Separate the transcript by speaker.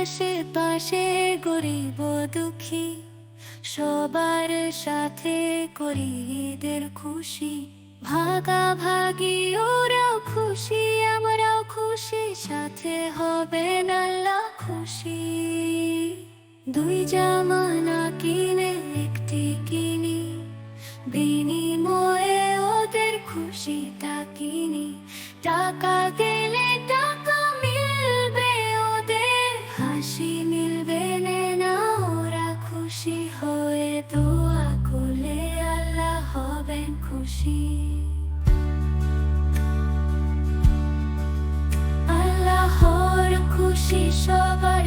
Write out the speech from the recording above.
Speaker 1: আশেপাশে গরিব দুঃখী সবার সাথে করি ঈদের খুশি, ভাগাভাগি ওরাও খুশি আমরাও খুশি, সাথে হবেন আল্লাহ খুশি। দুই জামানা কিনে একটি কিনি, বিনিময়ে ওদের খুশিটা কিনি। টাকা দিলে টাকা মিলবে ওদের, হাসি মিলবে না ওরা খুশি হয়ে দোয়া করলে আল্লাহ হবেন খুশি। আল্লাহর খুশি সবার